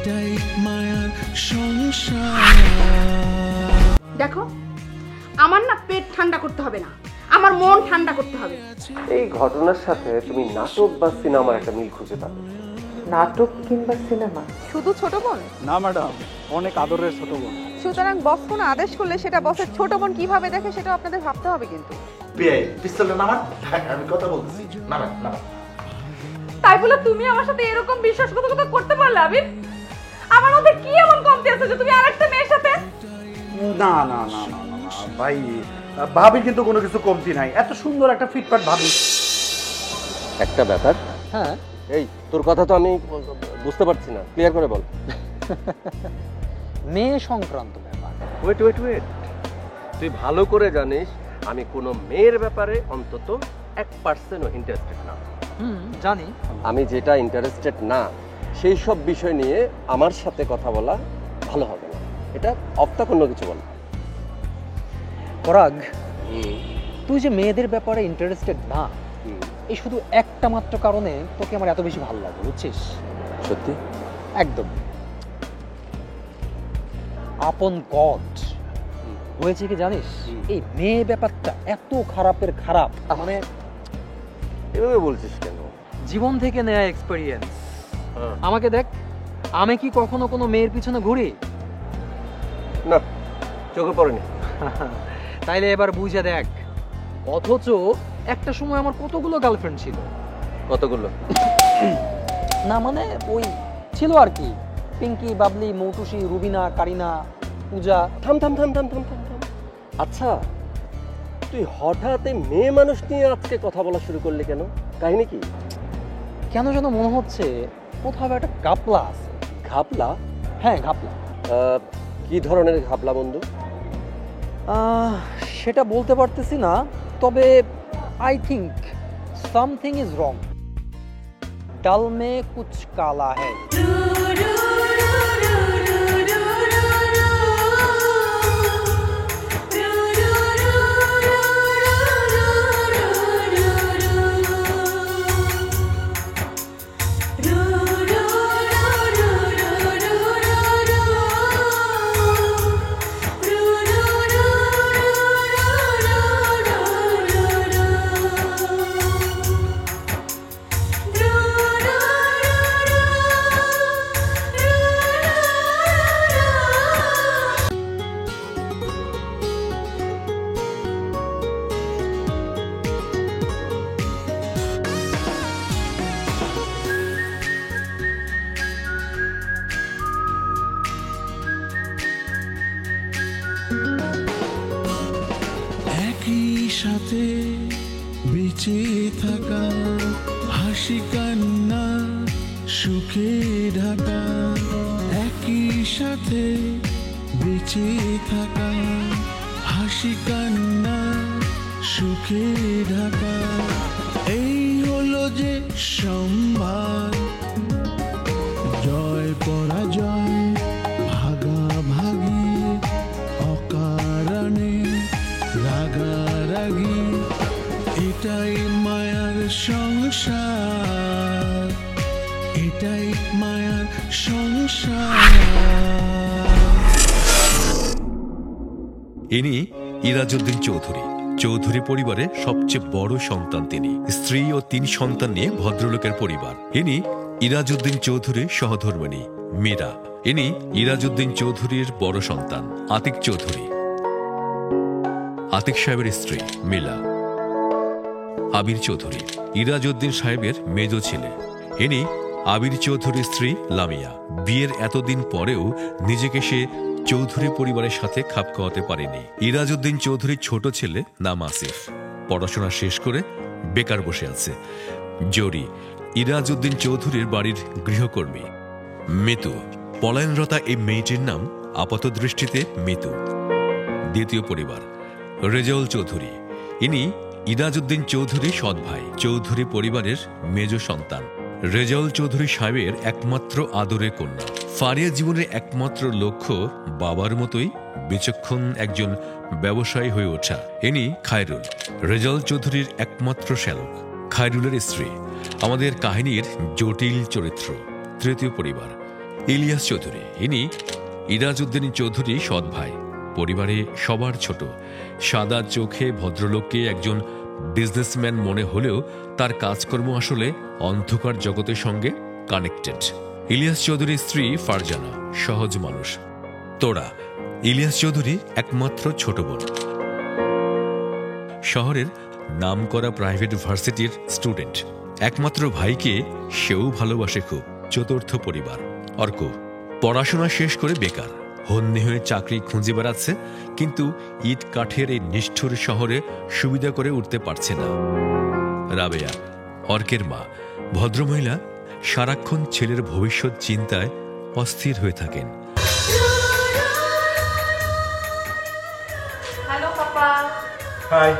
এটাই মায়ার সংসার। দেখো, আমার না পেট ঠান্ডা করতে হবে না, আমার মন ঠান্ডা করতে হবে। এই ঘটনার সাথে তুমি নাটক বা সিনেমার একটা মিল খুঁজে পাবে। নাটক কিংবা সিনেমা? শুধু ছোট বোন? না ম্যাডাম, অনেক আদরের ছোট বোন। সুতরাং বস কোনো আদেশ করলে সেটা বসের ছোট বোন কিভাবে দেখে সেটা আপনাদের ভাবতে হবে। কিন্তু পিস্তলটা নামান, আমি কথা বলতেছি। নামান নামান। তাই বলে তুমি আমার সাথে এরকম বিশ্বাসঘাতকতা করতে পারলে? আবির, আমার মধ্যে কি এমন কমতি আছে যে তুমি আরেকটা মেয়ের সাথে? না না না না না ভাই, ভাবি কিন্তু কোনো কিছু কমতি নাই। এত সুন্দর একটা ফিটফাট ভাবি। একটা ব্যাপার। হ্যাঁ, এই তোর কথা তো আমি বুঝতে পারছি না, ক্লিয়ার করে বল। মেয়ে সংক্রান্ত ব্যাপার। ওয়েট ওয়েট ওয়েট, তুই ভালো করে জানিস আমি কোনো মেয়ের ব্যাপারে অন্তত 1% ইন্টারেস্টেড না। জানি। আমি যেটা ইন্টারেস্টেড না সেই সব বিষয় নিয়ে আমার সাথে কথা বলা ভালো হবে না। এটা অফটা কোনো কিছু বল। পরাগ, তুই যে মেয়েদের ব্যাপারে ইন্টারেস্টেড না, এই শুধু একটা মাত্র কারণে তোকে আমার এত বেশি ভালো লাগে, বুঝছিস? সত্যি? একদম। আপন গড, হয়েছে কি জানিস, এই মেয়ে ব্যাপারটা এত খারাপের খারাপ, মানে এভাবে বলছিস কেন? জীবন থেকে নেয়া এক্সপেরিয়েন্স। আমাকে দেখ, আমি কি কখনো কোনো মেয়ের পিছনে ঘুরি? না, চোখে পড়েনি। তাইলে এবার বুঝে দেখ। অথচ একটা সময় আমার কতগুলো গার্লফ্রেন্ড ছিল। কতগুলো? না মানে ওই ছিল আর কি, পিঙ্কি, বাবলি, মৌটুসি, রুবিনা, কারিনা, পূজা। থাম থাম থাম থাম থাম থাম থাম। আচ্ছা, তুই হঠাৎ এই মেয়ে মানুষ নিয়ে আজকে কথা বলা শুরু করলি কেন? কাহিনী কি? কেন যেন মনে হচ্ছে কোথাও একটা ঘাপলা আছে। ঘাপলা? হ্যাঁ, ঘাপলা। কি ধরনের ঘাপলা বন্ধু? সেটা বলতে পারতেছি না, তবে I think something is wrong. ডাল মে কুছ কালা হ্যায়। একই সাথে বেঁচে থাকা, হাসি কান্না সুখে ঢাকা। একই সাথে বেঁচে থাকা, হাসি কান্না সুখে ঢাকা। এই হলো যে সম্ভার, জয় পরাজয় ভাগাভাগি, অকারণে রাগারাগি। এটাই মায়ার সংসার, এটাই মায়ার সংসার। ইনি ইরাজউদ্দিন চৌধুরী। চৌধুরী পরিবারে সবচেয়ে বড় সন্তান তিনি। স্ত্রী ও 3 সন্তান নিয়ে ভদ্রলোকের পরিবার। ইনি ইরাজউদ্দিন চৌধুরীর সহধর্মিণী মীরা। ইনি ইরাজউদ্দিন চৌধুরীর বড় সন্তান আতিক চৌধুরী। আতিক সাহেবের স্ত্রী মিলা। আবির চৌধুরী ইরাজউদ্দিন সাহেবের মেজ ছেলে। ইনি আবির চৌধুরীর স্ত্রী লামিয়া। বিয়ের এতদিন পরেও নিজেকে সে চৌধুরী পরিবারের সাথে খাপ খাওয়াতে পারেনি। ইরাজউদ্দিন চৌধুরীর ছোট ছেলে নাম আসিফ, পড়াশোনা শেষ করে বেকার বসে আছে। জরি ইরাজউদ্দিন চৌধুরীর বাড়ির গৃহকর্মী। মিতু পলায়নরতা এই মেয়েটির নাম আপাত দৃষ্টিতে মিতু। দ্বিতীয় পরিবার রেজাউল চৌধুরী। ইনি ইরাজউদ্দিন চৌধুরী সৎ ভাই, চৌধুরী পরিবারের মেজ সন্তান। রেজাউল চৌধুরী সাহেবের একমাত্র আদরের কন্যা। ফারিয়া জীবনের একমাত্র লক্ষ্য বাবার মতোই বিচক্ষণ একজন ব্যবসায়ী হয়ে ওঠা। ইনি খায়রুল, রেজাউল চৌধুরীর একমাত্র শ্যালক। খায়রুলের স্ত্রী আমাদের কাহিনীর জটিল চরিত্র। তৃতীয় পরিবার ইলিয়াস চৌধুরী, ইনি ইরাজউদ্দিন চৌধুরী সৎ ভাই, পরিবারে সবার ছোট। সাদা চোখে ভদ্রলোককে একজন বিজনেসম্যান মনে হলেও তার কাজকর্ম আসলে অন্ধকার জগতের সঙ্গে কানেক্টেড। ইলিয়াস চৌধুরীর স্ত্রী ফারজানা সহজ মানুষ। তোড়া, ইলিয়াস চৌধুরী একমাত্র ছোট বোন। শহরের নামকরা প্রাইভেট ভার্সিটির স্টুডেন্ট। একমাত্র ভাইকে সেও ভালোবাসে খুব। চতুর্থ পরিবার অর্ক, পড়াশোনা শেষ করে বেকার, হন্যে হয়ে চাকরি খুঁজে বেড়াচ্ছে, কিন্তু ইট কাঠের এই নিষ্ঠুর শহরে সুবিধা করে উঠতে পারছে না। রাবেয়া, অর্কের মা, ভদ্রমহিলা, সারাক্ষণ ছেলের ভবিষ্যৎ চিন্তায় অস্থির হয়ে থাকেন। Hello papa. হাই,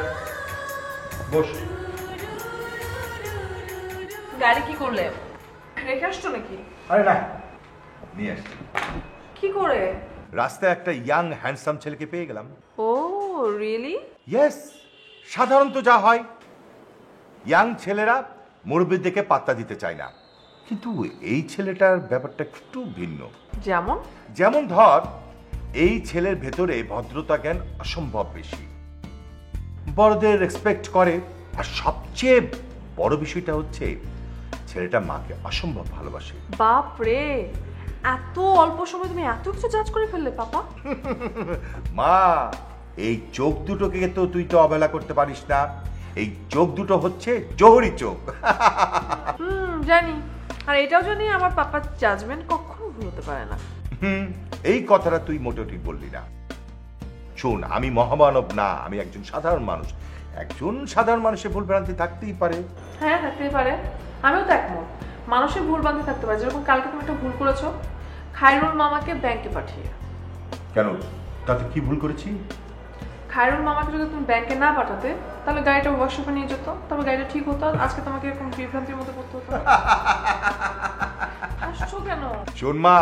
বস। গাড়ি কি করলে, রেখে আসছো নাকি? আরে না, নিয়ে আসছি। কি করে? রাস্তায় একটা ইয়াং হ্যান্ডসাম ছেলেকে পেয়ে গেলাম। ও রিয়েলি? ইয়েস, সাধারণত যা হয়, ইয়াং ছেলেরা মুরব্বির দিকে পাত্তা দিতে চায় না, কিন্তু এই ছেলেটার ব্যাপারটা একটু ভিন্ন। যেমন? যেমন ধর, এই ছেলের ভেতরে ভদ্রতা জ্ঞান অসম্ভব বেশি, বড়দের রেসপেক্ট করে, আর সবচেয়ে বড় বিষয়টা হচ্ছে ছেলেটা মাকে অসম্ভব ভালোবাসে। বাপ রে, এত অল্প সময় তুমি এত কিছু জাজ করে ফেললে পাপা। মা, এই চোখ দুটোকে তো তুই তো অবহেলা করতে পারিস না। এই চোখ দুটো হচ্ছে জহরি চোখ। জানি, আর এটাও জানি আমার পাপার জাজমেন্ট কখনো ভুল হতে পারে না। এই কথাটা তুই মোটেও ঠিক বললি না। শোন, আমি মহামানব না, আমি একজন সাধারণ মানুষ। একজন সাধারণ মানুষের ভুল ভ্রান্তি থাকতেই পারে। হ্যাঁ, থাকতেই পারে, আমিও তো একমত। মানুষের ভুল বান্ধে থাকতে পারে, যেরকম কালকে তুমি একটা ভুল করেছো খায়রুল মামাকে ব্যাংকে পাঠিয়ে। কেন, তাতে কি ভুল করেছি? খায়রুল মামাকে যদি তুমি ব্যাংকে না পাঠাতে, তাহলে গাড়িটা ওয়ার্কশপে নিয়ে যেত, তবে গাড়িটা ঠিক হতো, আজকে তোমাকে এরকম বিভ্রান্তির মধ্যে পড়তে হতো। আসছো কেন? শোন মা,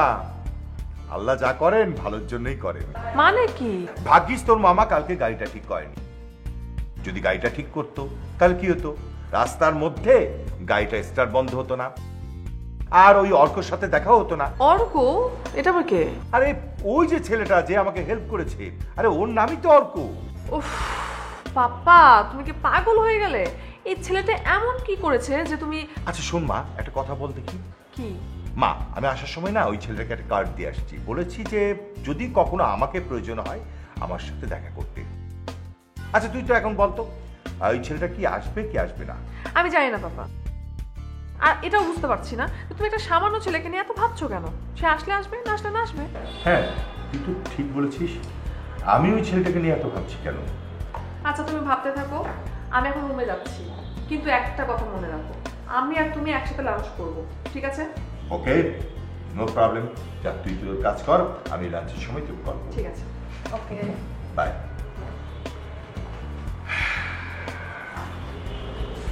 আল্লাহ যা করেন ভালোর জন্যই করেন। মানে কি? ভাগ্যিস তোর মামা কালকে গাড়িটা ঠিক করেনি। যদি গাড়িটা ঠিক করতো তাহলে কি হতো, রাস্তার মধ্যে গাড়িটা স্টার্ট বন্ধ হতো না, আর ওই অর্কর সাথে দেখা হতো না। অর্ক? এটা আবার কে? আরে ওই যে ছেলেটা যে আমাকে হেল্প করেছে, আরে ওর নামই তো অর্ক। উফ পাপা, তুমি কি পাগল হয়ে গেলে? এই ছেলেটা এমন কি করেছে যে তুমি... আচ্ছা শোন মা, একটা কথা বল দেখি। কি? মা, আমি আসার সময় না ওই ছেলেটাকে একটা কার্ড দিয়ে আসছি, বলেছি যে যদি কখনো আমাকে প্রয়োজন হয় আমার সাথে দেখা করতে। আচ্ছা তুই তো এখন বলতো, ওই ছেলেটা কি আসবে কি আসবে না? আমি জানি না পাপা, আর এটাও বুঝতে পারছি না তুমি একটা সামান্য ছেলেকে নিয়ে এত ভাবছো কেন। সে আসলে আসবে, না আসলে না আসবে। হ্যাঁ, তুই তো ঠিক বলেছিস, আমি ওই ছেলেটাকে নিয়ে এত ভাবছি কেন। আচ্ছা তুমি ভাবতে থাকো, আমি এখন রুমে যাচ্ছি, কিন্তু একটা কথা মনে রাখো, আমি আর তুমি একসাথে লাঞ্চ করবো, ঠিক আছে? ওকে, নো প্রবলেম। যা, তুই তোর কাজ কর, আমি লাঞ্চের সময় তুই কর। ঠিক আছে, ওকে, বাই।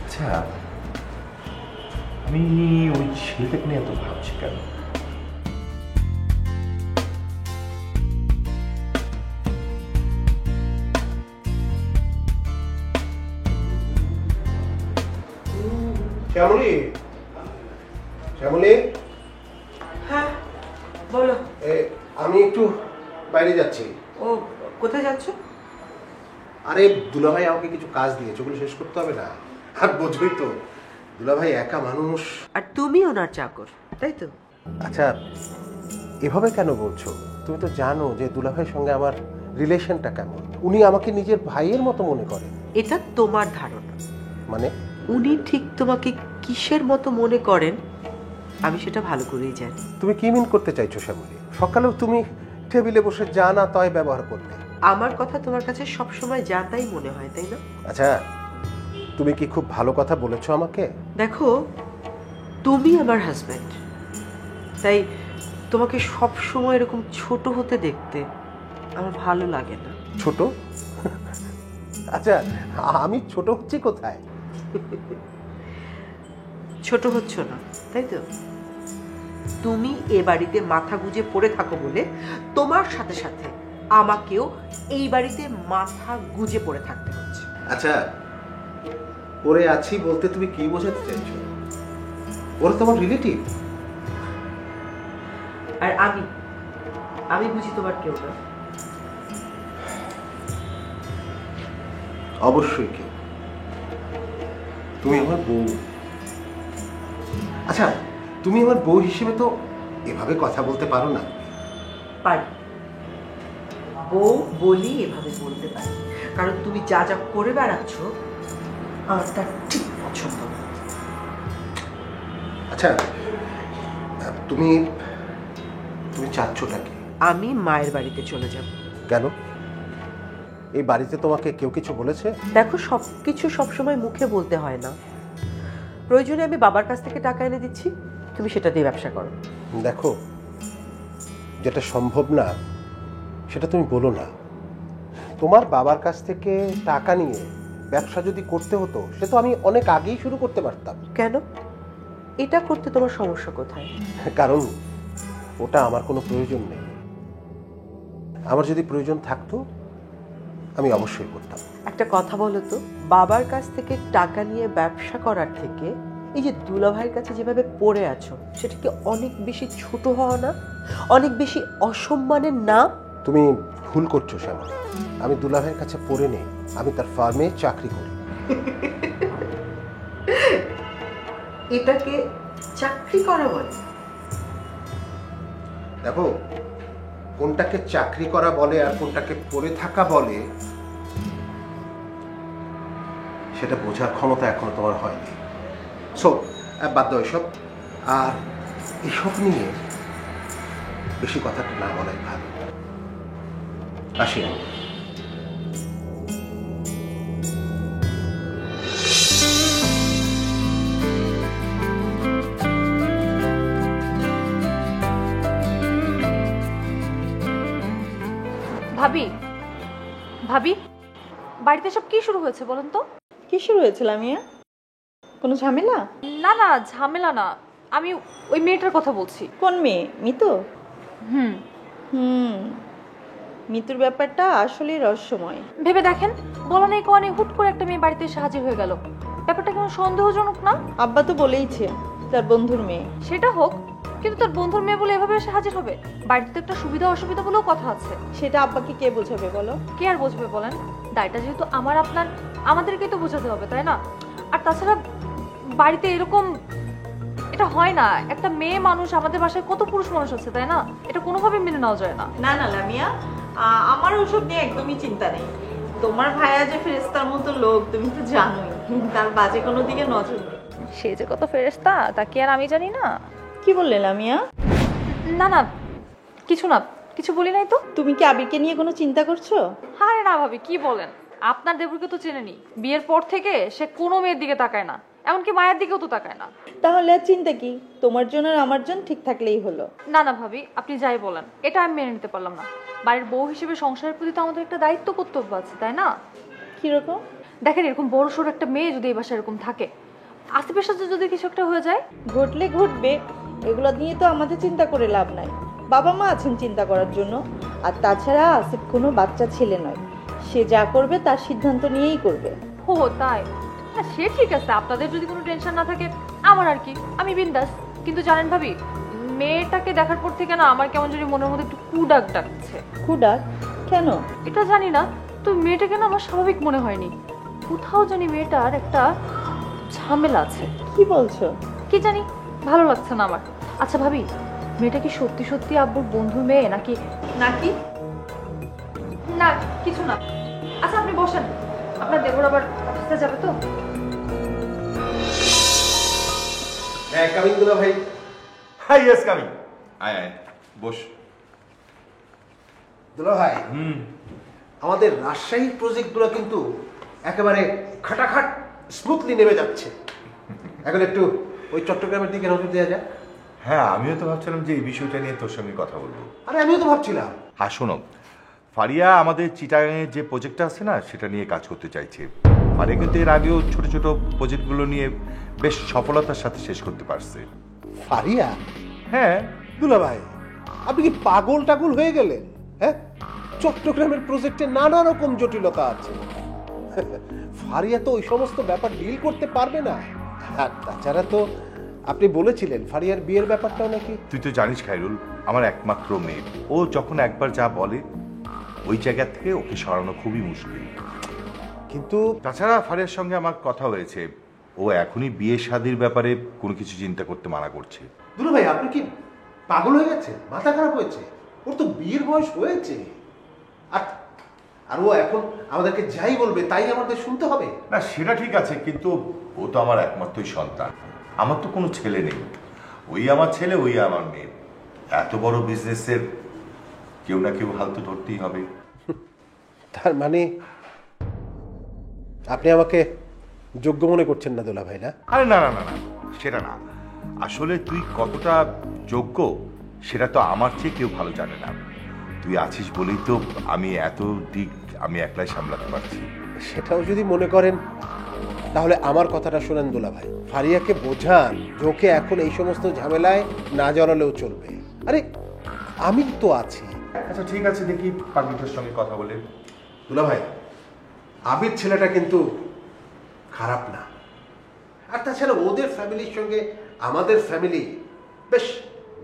আচ্ছা, আমি ওই ছেলেটাকে নিয়ে এত ভাবছি কেন? শ্যামলী, শ্যামলী, হ্যাঁ বলো। আমি একটু বাইরে যাচ্ছি। ও কোথায় যাচ্ছ? আরে দুলাভাই আমাকে কিছু কাজ দিয়েছে, ওগুলো শেষ করতে হবে না? আর বোঝোই তো, দুলাভাই একা মানুষ। আর তুমি ওনার চাকর, তাই তো? আচ্ছা, এভাবে কেন বলছো? তুমি তো জানো যে দুলাভাইয়ের সঙ্গে আমার রিলেশনটা কেমন। উনি আমাকে নিজের ভাইয়ের মতো মনে করেন। এটা তোমার ধারণা। মানে উনি ঠিক তোমাকে কিসের মতো মনে করেন আমি সেটা ভালো করেই জানি। তুমি কি মিন করতে চাইছো শ্যামলী? সকালেও তুমি টেবিলে বসে যা না তাই ব্যবহার করলে। আমার কথা তোমার কাছে সব সময় যা তাই মনে হয়, তাই না? আচ্ছা, তুমি কি খুব ভালো কথা বলেছো আমাকে? দেখো, তুমি আমার হাজব্যান্ড, তাই তোমাকে সব সময় এরকম ছোট হতে দেখতে আমার ভালো লাগে না। ছোট? আচ্ছা, আমি ছোট হচ্ছি কোথায়? ছোট হচ্ছ না, তাই তো? তুমি এ বাড়িতে মাথা গুজে পড়ে থাকো বলে তোমার সাথে সাথে আমাকেও এই বাড়িতে মাথা গুজে পড়ে থাকতে হচ্ছে। আচ্ছা, পড়ে আছি বলতে তুমি কি বোঝাতে চাইছো? ওরা তোমার রিলেটিভ। আর আমি বুঝি তোমার কেউ না? অবশ্যই কেউ। তুমি আমার বউ। আচ্ছা, তুমি আমার বউ হিসেবে তো এভাবে কথা বলতে পারো না। পারি, বউ বলি এভাবে বলতে পারি, কারণ তুমি যা যা করে বেড়াচ্ছ আমার তার ঠিক পছন্দ না। আচ্ছা, তুমি তুমি চাচ্ছটা কি? আমি মায়ের বাড়িতে চলে যাব। কেন? এই বাড়িতে তোমাকে কেউ কিছু বলেছে? দেখো, সবকিছু সবসময় মুখে বলতে হয় না। প্রয়োজনে আমি বাবার কাছ থেকে টাকা এনে দিচ্ছি, তুমি সেটা দিয়ে ব্যবসা করো। দেখো, যেটা সম্ভব না সেটা তুমি বলো না। তোমার বাবার কাছ থেকে টাকা নিয়ে ব্যবসা যদি করতে হতো সে তো আমি অনেক আগেই শুরু করতে পারতাম। কেন? এটা করতে তোমার সমস্যা কোথায়? কারণ ওটা আমার কোনো প্রয়োজন নেই। আমার যদি প্রয়োজন থাকতো আমি অবশ্যই করতাম। একটা কথা বলো তো, বাবার কাছ থেকে টাকা নিয়ে ব্যবসা করার থেকে এই যে দুলাভাইয়ের কাছে যেভাবে পড়ে আছো, সেটা কি অনেক বেশি ছোট হওয়া না? অনেক বেশি অসম্মানের না? তুমি ভুল করছো শ্যামা। আমি দুলাভাইয়ের কাছে পড়ে নেই, আমি তার ফার্মে চাকরি করি। এটাকে চাকরি করা বলে? দেখো, কোনটাকে চাকরি করা বলে আর কোনটাকে পড়ে থাকা বলে সেটা বোঝার ক্ষমতা এখনো তোমার হয়নি। সো বাদ দাও এসব। আর এসব নিয়ে বেশি কথাটা না বলাই ভালো। আসি আমি। ভাবি, ভাবি, বাড়িতে সব কি শুরু হয়েছে বলেন তো? কি শুরু হয়েছিল লামিয়া? কোনো ঝামেলা? না না, ঝামেলা না, আমি ওই মেয়েটার কথা বলছি। কোন মেয়ে? মিতু? হুম মিতুর ব্যাপারটা আসলেই রহস্যময়। ভেবে দেখেন, বলা নেই কোয়া নেই হুট করে একটা মেয়ে বাড়িতে এসে হাজির হয়ে গেল। ব্যাপারটা কেমন সন্দেহজনক না? আব্বা তো বলেইছে তার বন্ধুর মেয়ে। সেটা হোক, কিন্তু তার বন্ধুর মেয়ে বলে এভাবে এসে হাজির হবে? বাড়িতে তো একটা সুবিধা অসুবিধা বলেও কথা আছে। সেটা আব্বাকে কে বোঝাবে বলো? কে আর বোঝাবে বলেন? দায়টা যেহেতু আমার আপনার, আমাদেরকেই তো বোঝাতে হবে, তাই না? আর তাছাড়া বাড়িতে এরকম এটা হয় না। একটা মেয়ে মানুষ, আমাদের বাসায় কত পুরুষ মানুষ আছে, তাই না? এটা কোনোভাবে মেনে নেওয়া যায় না। না না লামিয়া, আমার ওসব নিয়ে একদমই চিন্তা নেই। তোমার ভাইয়া যে ফেরেশতার মতো লোক তুমি তো জানোই, তার বাজে কোনো দিকে নজর নেই। সে যে কত ফেরেশতা তা কি আর আমি জানি না? কি বললে লামিয়া? না না, কিছু না, কিছু বলি নাই তো। তুমি কি আবিরকে নিয়ে কোনো চিন্তা করছো? আরে না ভাবি, কি বলেন? আপনার দেবরকে তো চেনেনি। বিয়ের পর থেকে সে কোনো মেয়ের দিকে তাকায় না, এমনকি মায়ের দিকেও তো তাকায় না। তাহলে আর চিন্তা কি? তোমার জন্য আর আমার জন্য ঠিক থাকলেই হলো। না না ভাবি, আপনি যাই বলেন, এটা আমি মেনে নিতে পারলাম না। বাড়ির বউ হিসেবে সংসারের প্রতি তো আমাদের একটা দায়িত্ব কর্তব্য আছে, তাই না? কিরকম? দেখেন, এরকম বড় সড়ো একটা মেয়ে যদি এই বাসায় এরকম থাকে, আশেপাশে সাথে যদি কিছু একটা হয়ে যায়, ঘটলে ঘটবে, এগুলো নিয়ে তো আমাদের চিন্তা করে লাভ নাই। বাবা মা আছেন চিন্তা করার জন্য। আর তাছাড়া আসিফ কোনো বাচ্চা ছেলে নয়, সে যা করবে তার সিদ্ধান্ত নিয়েই করবে। ও তাই? না সে ঠিক আছে, আপনাদের যদি কোনো টেনশন না থাকে, আমার আর কি, আমি বিন্দাস। কিন্তু জানেন ভাবি, মেয়েটাকে দেখার পর থেকে না আমার কেমন জানি মনের মধ্যে একটু কুডাক ডাকছে। কুডাক? কেন? এটা জানি না, তো মেয়েটাকে না আমার স্বাভাবিক মনে হয়নি। কোথাও জানি মেয়েটার একটা ঝামেলা আছে। কি বলছো? কি জানি, ভালো লাগছে না আমার। আচ্ছা ভাবি, মেয়েটা কি সত্যি সত্যি আব্বুর বন্ধুর মেয়ে নাকি? নাকি? না কিছু না। আচ্ছা আপনি বসেন, আপনার দেবর আবার অফিসে যাবে তো। হ্যাঁ, কামিং দুলাভাই। Hi, yes coming. আয় আয়, বস। দুলাভাই, আমাদের রাজশাহীর প্রজেক্টগুলো কিন্তু একেবারে খাটাখাট স্মুথলি নেমে যাচ্ছে। এখন একটু ওই চট্টগ্রামের দিকে নজর দেওয়া যায়। হ্যাঁ, আমিও তো ভাবছিলাম যে এই বিষয়টা নিয়ে তোর সঙ্গে কথা বলবো। আরে আমিও তো ভাবছিলাম। হ্যাঁ শোনো, ফারিয়া আমাদের চিটাগাংয়ের যে প্রজেক্টটা আছে না, সেটা নিয়ে কাজ করতে চাইছে। ফারিয়া কিন্তু এর আগেও ছোট ছোট প্রজেক্টগুলো নিয়ে বেশ সফলতার সাথে শেষ করতে পারছে। ফারিয়া? হ্যাঁ। দুলাভাই, আপনি কি পাগল টাগল হয়ে গেলেন? হ্যাঁ, চট্টগ্রামের প্রজেক্টে নানা রকম জটিলতা আছে। ফারিয়া তো ওই সমস্ত ব্যাপার ডিল করতে পারবে না। আর তাছাড়া তো আপনি বলেছিলেন ফারিয়ার বিয়ের ব্যাপারটাও নাকি। তুই তো জানিস খায়রুল, আমার একমাত্র মেয়ে। ও যখন একবার যা বলে ওই জায়গা থেকে ওকে সরানো খুবই মুশকিল। কিন্তু তাছাড়া ফারিয়ার সঙ্গে আমার কথা হয়েছে, ও এখনই বিয়ে শাদির ব্যাপারে কোনো কিছু চিন্তা করতে মানা করছে। দুলা ভাই আপনি কি পাগল হয়ে গেছে, মাথা খারাপ হয়েছে? ওর তো বিয়ের বয়স হয়েছে, আর ও এখন আমাদেরকে যাই বলবে তাই আমাদের শুনতে হবে? না সেটা ঠিক আছে, কিন্তু ও তো আমার একমাত্রই সন্তান। আমার তো কোনো ছেলে নেই, ওই আমার ছেলে, ওই আমার মেয়ে। এত বড় বিজনেসের কেউ না কেউ হাল তো ধরতেই হবে। তার মানে আপনি আমাকে যোগ্য মনে করছেন না দুলা ভাই? না আরে না না না না, সেটা না। আসলে তুই কতটা যোগ্য সেটা তো আমার চেয়ে কেউ ভালো জানে না। তুই আছিস বলেই তো আমি এত দিক আমি একলাই সামলাতে পারছি। সেটাও যদি মনে করেন তাহলে আমার কথাটা শোনেন দুলা ভাই। ফারিয়াকে বোঝান যে ওকে এখন এই সমস্ত ঝামেলায় না জড়ালেও চলবে। আরে আমি তো আছি। আচ্ছা ঠিক আছে, দেখি পাগলিটার সঙ্গে কথা বলে। দুলা ভাই, আবির ছেলেটা কিন্তু খারাপ না, আর তাছাড়া ওদের ফ্যামিলির সঙ্গে আমাদের ফ্যামিলি বেশ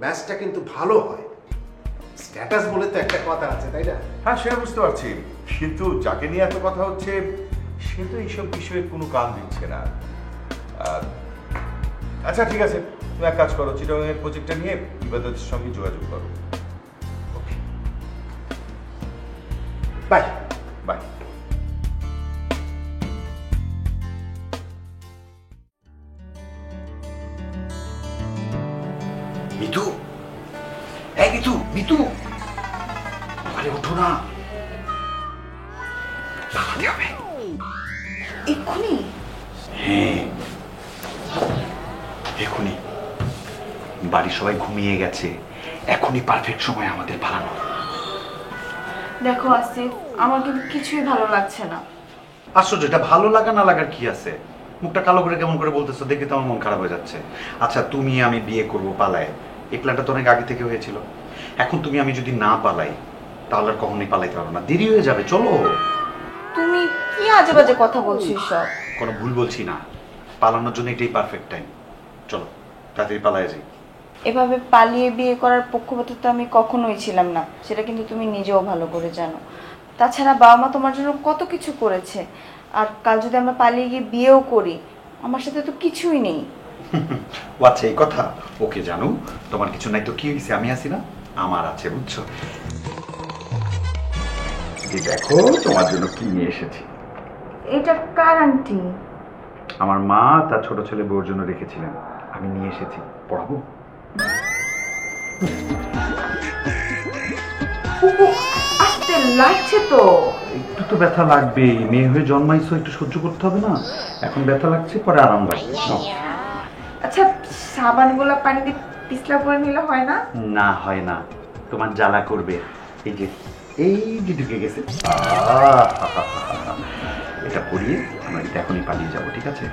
ম্যাচটা কিন্তু ভালো হয়। স্ট্যাটাস বলে তো একটা কথা আছে, তাই না? হ্যাঁ সেটা বুঝতে পারছি, কিন্তু যাকে নিয়ে এত কথা হচ্ছে সে তো এইসব বিষয়ে কোনো কান দিচ্ছে না। আচ্ছা ঠিক আছে, তুমি এক কাজ করো, চিটাগাংয়ের প্রজেক্টটা নিয়ে ইবাদতের সঙ্গে যোগাযোগ করো। Bye bye. মিতু, এই মিতু, মিতু, আরে ওঠো না, লাফাতে হবে এক্ষুনি? হ্যাঁ এখনই। বাড়ির সবাই ঘুমিয়ে গেছে, এখনই পারফেক্ট সময় আমাদের পালানো। দেখো আসিফ, আমার কিন্তু কিছুই ভালো লাগছে না। আশ্চর্য, এটা ভালো লাগা না লাগার কি আছে? মুখটা কালো করে কেমন করে বলতেছো, দেখে তো আমার মন খারাপ হয়ে যাচ্ছে। আচ্ছা তুমি আমি বিয়ে করবো পালায়, এই প্ল্যানটা তো অনেক আগে থেকে হয়েছিল। এখন তুমি আমি যদি না পালাই তাহলে আর কখনোই পালাইতে পারবো না, দেরি হয়ে যাবে। চলো। তুমি কি আজে বাজে কথা বলছো সব? কোনো ভুল বলছি না, পালানোর জন্য এটাই পারফেক্ট টাইম। চলো তাড়াতাড়ি পালায় যাই। এভাবে পালিয়ে বিয়ে করার পক্ষপাত তো আমি কখনোই ছিলাম না, সেটা কিন্তু তুমি নিজেও ভালো করে জানো। তাছাড়া বাবা মা তোমার জন্য কত কিছু করেছে, আর কাল যদি আমরা পালিয়ে গিয়ে বিয়েও করি, আমার সাথে তো কিছুই নেই। ও আচ্ছা এই কথা, ওকে জানো তোমার কিছু নাই তো কি হয়েছে, আমি আছি না, আমার আছে, বুঝছো? এই দেখো তোমার জন্য কি নিয়ে এসেছি। এটা কার আন্টি? আমার মা তার ছোট ছেলে বউর জন্য রেখেছিলেন, আমি নিয়ে এসেছি, পড়াবো। আস্তে লাগছে তো। একটু তো ব্যথা লাগবেই, মেয়ে হয়ে জন্মাইছো, একটু সহ্য করতে হবে না? এখন ব্যথা লাগছে, পরে আরাম লাগবে। আচ্ছা সাবানগুলো পানিতে পিছলা করে নিলে হয় না? না হয় না, তোমার জ্বালা করবে। এই যে ঢুকে গেছে, এটা পরিয়ে আমরা এটা এখনই পালিয়ে যাবো, ঠিক আছে?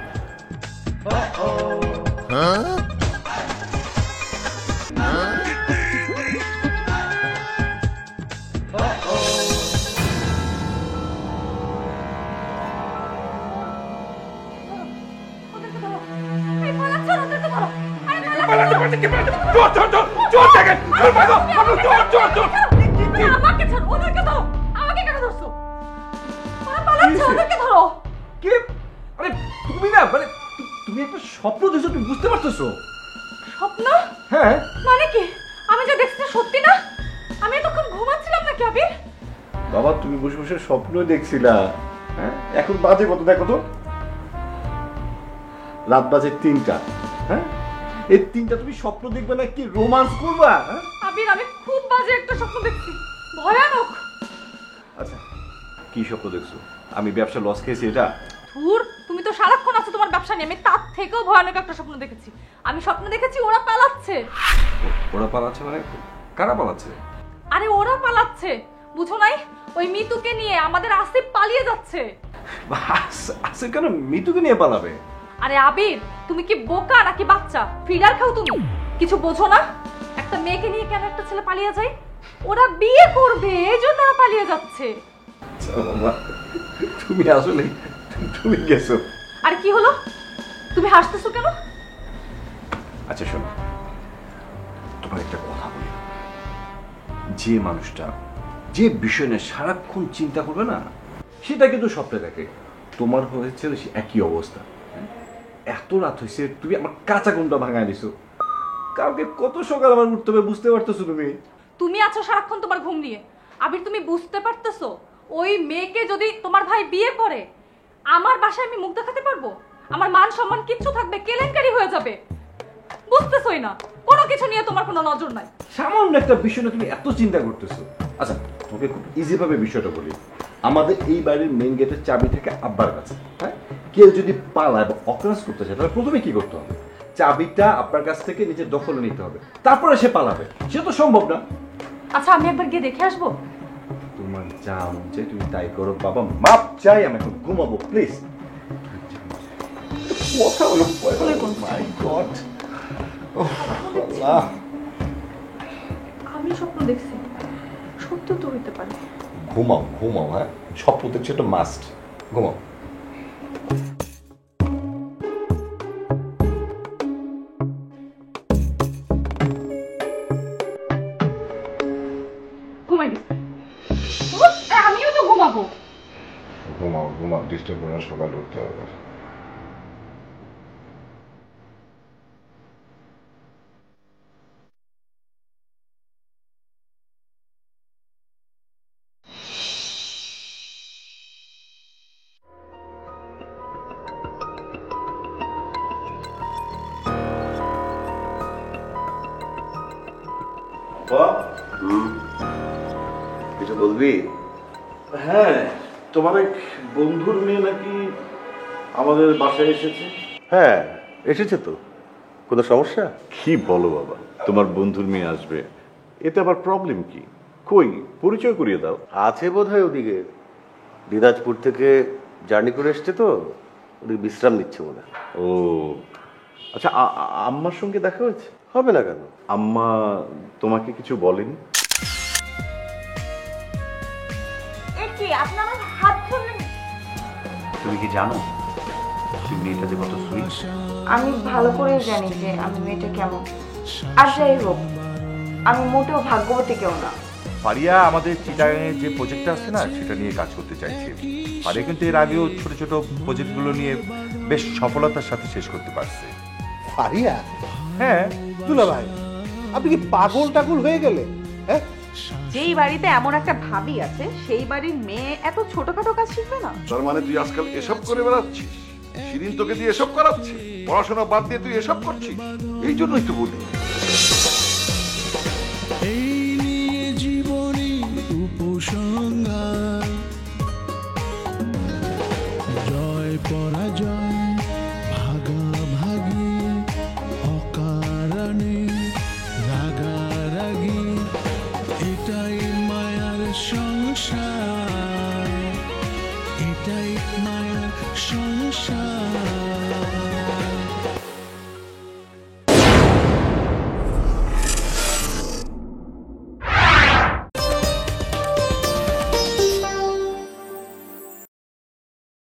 তুমি না মানে তুমি একটা স্বপ্ন দেখছো, তুমি বুঝতে পারতেছো? স্বপ্ন? হ্যাঁ। মানে কি? আমি যা দেখছি সত্যি না? আমি এতক্ষণ ঘুমাচ্ছিলাম নাকি আবির? বাবা তুমি বসে বসে স্বপ্ন দেখছিলা? হ্যাঁ এখন বাজে কত দেখো তো, রাত বাজে 3টা। হ্যাঁ এই 3টা তুমি স্বপ্ন দেখবে না কি রোমান্স করবা? আবির আমি খুব বাজে একটা স্বপ্ন দেখছি, ভয়ানক। আচ্ছা কি স্বপ্ন দেখছো? আমি ব্যবসা লস খেয়েছি এটা? ধুর, তুমি তো সারাক্ষণ আছো তোমার ব্যবসা নিয়ে। আমি তার থেকেও ভয়ানক একটা স্বপ্ন দেখেছি। আমি স্বপ্ন দেখেছি ওরা পালাচ্ছে। ওরা পালাচ্ছে মানে কারা পালাচ্ছে? আরে ওরা পালাচ্ছে, বুঝো নাই? ওই মিতুকে নিয়ে আমাদের আসিফ পালিয়ে যাচ্ছে। আসিফ কেন মিতুকে নিয়ে পালাবে? আরে আবির, তুমি কি বোকা নাকি বাচ্চা? ফিডার খাও তুমি? কিছু বোঝো না? একটা মেয়েকে নিয়ে কেন একটা ছেলে পালিয়ে যায়? ওরা বিয়ে করবে, এজন্য ওরা পালিয়ে যাচ্ছে। তুমি আসলে তুমি গেছো। আর কি হলো? তুমি হাসতেছো কেন? আচ্ছা শোনো, তোমার একটা কথা বলি, যে মানুষটা যে বিষয় নিয়ে সারাক্ষণ চিন্তা করবে না, সেটা কিন্তু স্বপ্নে দেখে। তোমার হয়েছে সে একই অবস্থা। এত রাত হয়েছে, তুমি আমার কাঁচা ঘুমটা ভাঙায় দিছো। কালকে কত সকাল আমার উঠতে হবে বুঝতে পারতেছো তুমি? তুমি আছো সারাক্ষণ তোমার ঘুম নিয়ে। আবির, তুমি বুঝতে পারতেছো ওই মেয়েকে যদি তোমার ভাই বিয়ে করে আমার বাসায় আমি মুখ দেখাতে পারবো? আমার মান সম্মান কিচ্ছু থাকবে, কেলেঙ্কারি হয়ে যাবে। বুঝতেছই না, কোনো কিছু নিয়ে তোমার কোনো নজর নাই। সামান্য একটা বিষয় নিয়ে তুমি এত চিন্তা করতেছো। আচ্ছা তোমাকে খুব ইজি ভাবে বিষয়টা বলি, আমাদের এই বাড়ির মেইন গেটের চাবি থেকে আব্বার কাছে। হ্যাঁ, কেউ যদি পালায় বা অক্রাস করতে চায় তাহলে প্রথমে কি করতে হবে? চাবিটা আপনার কাছ থেকে নিজের দখলে নিতে হবে, তারপরে সে পালাবে। সে তো সম্ভব না। আচ্ছা, আমি একবার গিয়ে দেখে আসবো। তোমার যা মন চাই তুমি তাই করো বাবা, মাপ চাই, আমি এখন ঘুমাবো প্লিজ। কথা হলো মাই গড, আল্লাহ, আমি স্বপ্ন দেখছি, সত্য তো হইতে পারে। ঘুমাও ঘুমাও, হ্যাঁ স্বপ্ন দেখছি, এটা মাস্ট, ঘুমাও। ঘুমাই দিছি। আমিও তো ঘুমাবো। ঘুমাও ঘুমাও, ডিস্টার্ব করে সকালে উঠতে হবে। কিছু বলবি? হ্যাঁ, তোমার এক বন্ধুর মেয়ে নাকি আমাদের বাসায় এসেছে। হ্যাঁ এসেছে তো, কোনো সমস্যা? কি বলো বাবা, তোমার বন্ধুর মেয়ে আসবে, এতে আবার প্রবলেম কি? কই পরিচয় করিয়ে দাও। আছে বোধ হয় ওদিকে, দিনাজপুর থেকে জার্নি করে এসছে তো, ওদিকে বিশ্রাম নিচ্ছে মনে হয়। ও আচ্ছা, আম্মার সঙ্গে দেখা হয়েছে? হবে না কেন? আম্মা তোমাকে কিছু বলেনি? কি আপনি আমার হাত ধরলেন? তুমি কি জানো তুমি মেয়েটা যে কত সুইট? আমি ভালো করেই জানি যে আমি মেয়েটা কেমন। আর যাই হোক, আমি মোটেও ভাগ্যবতী কেউ না। ফারিয়া আমাদের চিটাগাংয়ের যে প্রজেক্টটা আছে না, সেটা নিয়ে কাজ করতে চাইছে। ফারিয়া কিন্তু এর আগেও ছোট ছোট প্রজেক্টগুলো নিয়ে বেশ সফলতার সাথে শেষ করতে পারছে। ফারিয়া? হ্যাঁ দুলা ভাই, আপনি কি পাগল টাগল হয়ে গেলেন? হ্যাঁ, যেই বাড়িতে এমন একটা ভাবি আছে সেই বাড়ির মেয়ে এত ছোটখাটো কাজ শিখবে না? তার মানে তুই আজকাল এসব করে বেড়াচ্ছিস? শিরিন তোকে দিয়ে এসব করাচ্ছে? পড়াশোনা বাদ দিয়ে তুই এসব করছিস? এই জন্যই তো বলি। এই নিয়ে জীবনী উপসংহার, জয় পরাজয় ভাগাভাগি, অকারণে রাগারাগি, এটাই মায়ার সংসার, এটাই মায়ার সংসার।